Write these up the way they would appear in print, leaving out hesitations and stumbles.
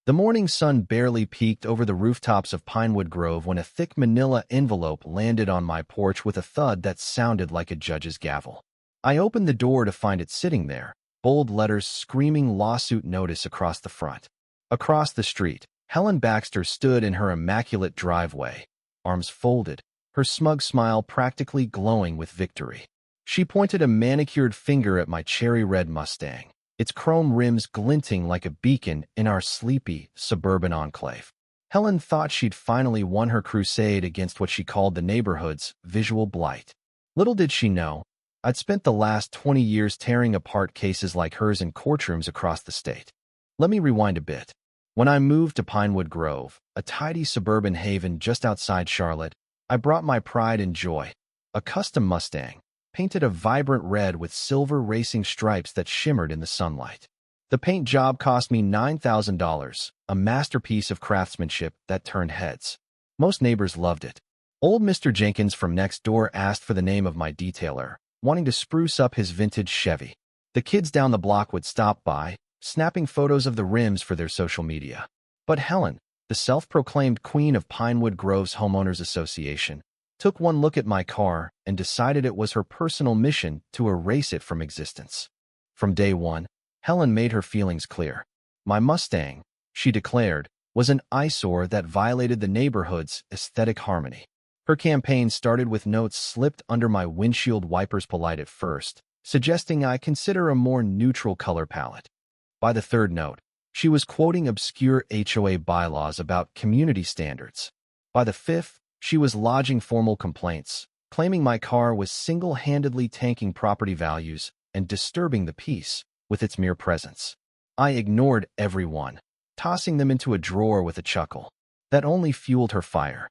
The morning sun barely peeked over the rooftops of Pinewood Grove when a thick manila envelope landed on my porch with a thud that sounded like a judge's gavel. I opened the door to find it sitting there, bold letters screaming lawsuit notice across the front. Across the street, Helen Baxter stood in her immaculate driveway, arms folded, her smug smile practically glowing with victory. She pointed a manicured finger at my cherry-red Mustang, its chrome rims glinting like a beacon in our sleepy, suburban enclave. Helen thought she'd finally won her crusade against what she called the neighborhood's visual blight. Little did she know, I'd spent the last 20 years tearing apart cases like hers in courtrooms across the state. Let me rewind a bit. When I moved to Pinewood Grove, a tidy suburban haven just outside Charlotte, I brought my pride and joy, a custom Mustang, painted a vibrant red with silver racing stripes that shimmered in the sunlight. The paint job cost me $9,000, a masterpiece of craftsmanship that turned heads. Most neighbors loved it. Old Mr. Jenkins from next door asked for the name of my detailer, wanting to spruce up his vintage Chevy. The kids down the block would stop by, snapping photos of the rims for their social media. But Helen, the self-proclaimed queen of Pinewood Grove's Homeowners Association, took one look at my car and decided it was her personal mission to erase it from existence. From day one, Helen made her feelings clear. My Mustang, she declared, was an eyesore that violated the neighborhood's aesthetic harmony. Her campaign started with notes slipped under my windshield wipers polite at first, suggesting I consider a more neutral color palette. By the third note, she was quoting obscure HOA bylaws about community standards. By the fifth, she was lodging formal complaints, claiming my car was single-handedly tanking property values and disturbing the peace with its mere presence. I ignored everyone, tossing them into a drawer with a chuckle. That only fueled her fire.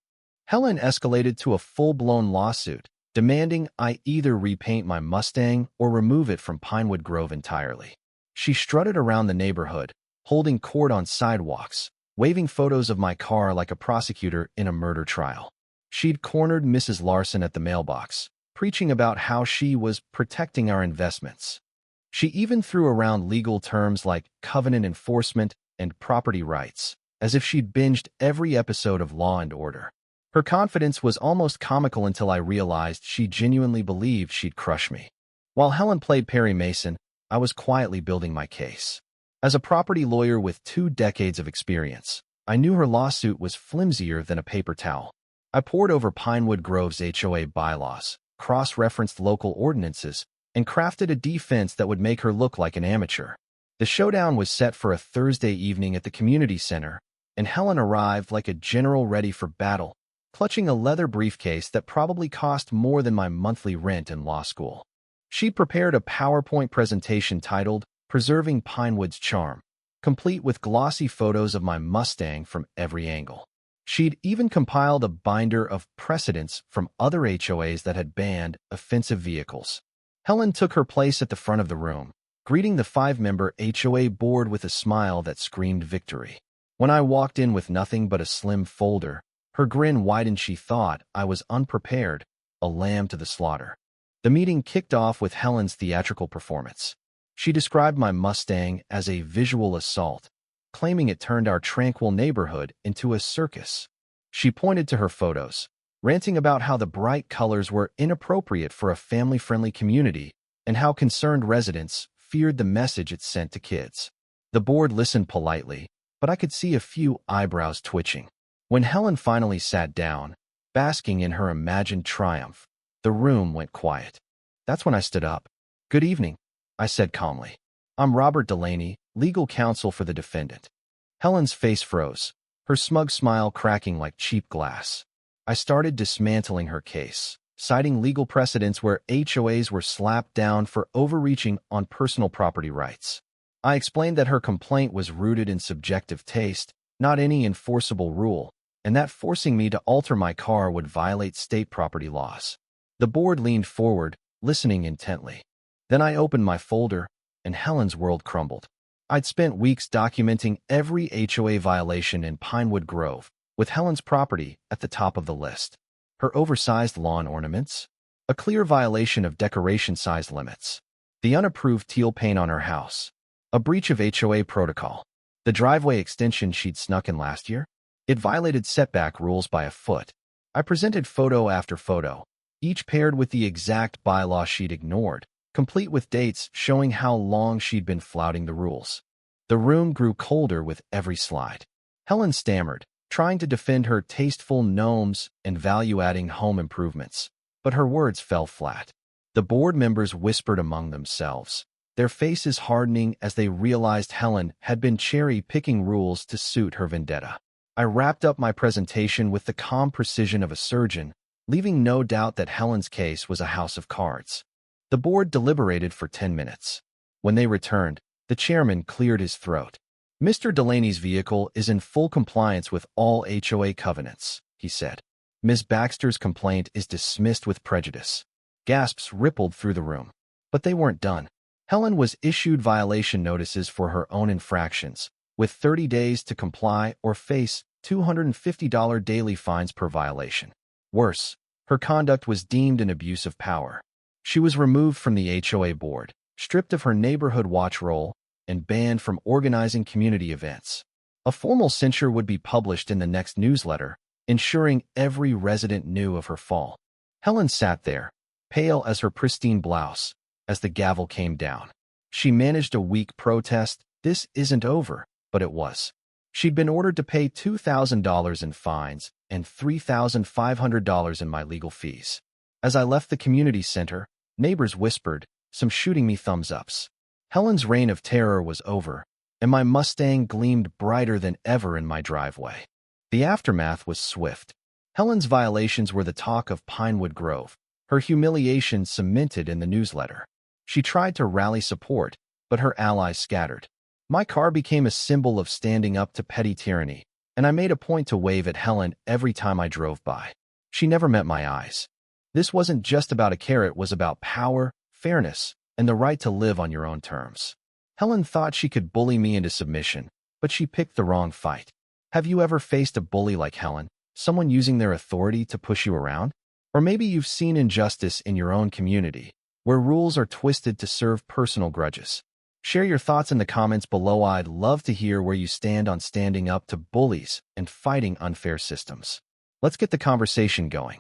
Helen escalated to a full-blown lawsuit, demanding I either repaint my Mustang or remove it from Pinewood Grove entirely. She strutted around the neighborhood, holding court on sidewalks, waving photos of my car like a prosecutor in a murder trial. She'd cornered Mrs. Larson at the mailbox, preaching about how she was protecting our investments. She even threw around legal terms like covenant enforcement and property rights, as if she'd binged every episode of Law and Order. Her confidence was almost comical until I realized she genuinely believed she'd crush me. While Helen played Perry Mason, I was quietly building my case. As a property lawyer with 2 decades of experience, I knew her lawsuit was flimsier than a paper towel. I pored over Pinewood Grove's HOA bylaws, cross-referenced local ordinances, and crafted a defense that would make her look like an amateur. The showdown was set for a Thursday evening at the community center, and Helen arrived like a general ready for battle, clutching a leather briefcase that probably cost more than my monthly rent in law school. She prepared a PowerPoint presentation titled Preserving Pinewood's Charm, complete with glossy photos of my Mustang from every angle. She'd even compiled a binder of precedents from other HOAs that had banned offensive vehicles. Helen took her place at the front of the room, greeting the 5-member HOA board with a smile that screamed victory. When I walked in with nothing but a slim folder, her grin widened. She thought I was unprepared, a lamb to the slaughter. The meeting kicked off with Helen's theatrical performance. She described my Mustang as a visual assault, claiming it turned our tranquil neighborhood into a circus. She pointed to her photos, ranting about how the bright colors were inappropriate for a family-friendly community and how concerned residents feared the message it sent to kids. The board listened politely, but I could see a few eyebrows twitching. When Helen finally sat down, basking in her imagined triumph, the room went quiet. That's when I stood up. "Good evening," I said calmly. "I'm Robert Delaney, legal counsel for the defendant." Helen's face froze, her smug smile cracking like cheap glass. I started dismantling her case, citing legal precedents where HOAs were slapped down for overreaching on personal property rights. I explained that her complaint was rooted in subjective taste, not any enforceable rule, and that forcing me to alter my car would violate state property laws. The board leaned forward, listening intently. Then I opened my folder, and Helen's world crumbled. I'd spent weeks documenting every HOA violation in Pinewood Grove, with Helen's property at the top of the list. Her oversized lawn ornaments, a clear violation of decoration size limits, the unapproved teal paint on her house, a breach of HOA protocol. The driveway extension she'd snuck in last year? It violated setback rules by a foot. I presented photo after photo, each paired with the exact bylaw she'd ignored, complete with dates showing how long she'd been flouting the rules. The room grew colder with every slide. Helen stammered, trying to defend her tasteful gnomes and value-adding home improvements, but her words fell flat. The board members whispered among themselves, their faces hardening as they realized Helen had been cherry-picking rules to suit her vendetta. I wrapped up my presentation with the calm precision of a surgeon, leaving no doubt that Helen's case was a house of cards. The board deliberated for 10 minutes. When they returned, the chairman cleared his throat. "Mr. Delaney's vehicle is in full compliance with all HOA covenants," he said. "Ms. Baxter's complaint is dismissed with prejudice." Gasps rippled through the room. But they weren't done. Helen was issued violation notices for her own infractions, with 30 days to comply or face $250 daily fines per violation. Worse, her conduct was deemed an abuse of power. She was removed from the HOA board, stripped of her neighborhood watch role, and banned from organizing community events. A formal censure would be published in the next newsletter, ensuring every resident knew of her fall. Helen sat there, pale as her pristine blouse, as the gavel came down. She managed a weak protest. This isn't over, but it was. She'd been ordered to pay $2,000 in fines and $3,500 in my legal fees. As I left the community center, neighbors whispered, some shooting me thumbs-ups. Helen's reign of terror was over, and my Mustang gleamed brighter than ever in my driveway. The aftermath was swift. Helen's violations were the talk of Pinewood Grove, her humiliation cemented in the newsletter. She tried to rally support, but her allies scattered. My car became a symbol of standing up to petty tyranny, and I made a point to wave at Helen every time I drove by. She never met my eyes. This wasn't just about a carrot, it was about power, fairness, and the right to live on your own terms. Helen thought she could bully me into submission, but she picked the wrong fight. Have you ever faced a bully like Helen, someone using their authority to push you around? Or maybe you've seen injustice in your own community, where rules are twisted to serve personal grudges. Share your thoughts in the comments below. I'd love to hear where you stand on standing up to bullies and fighting unfair systems. Let's get the conversation going.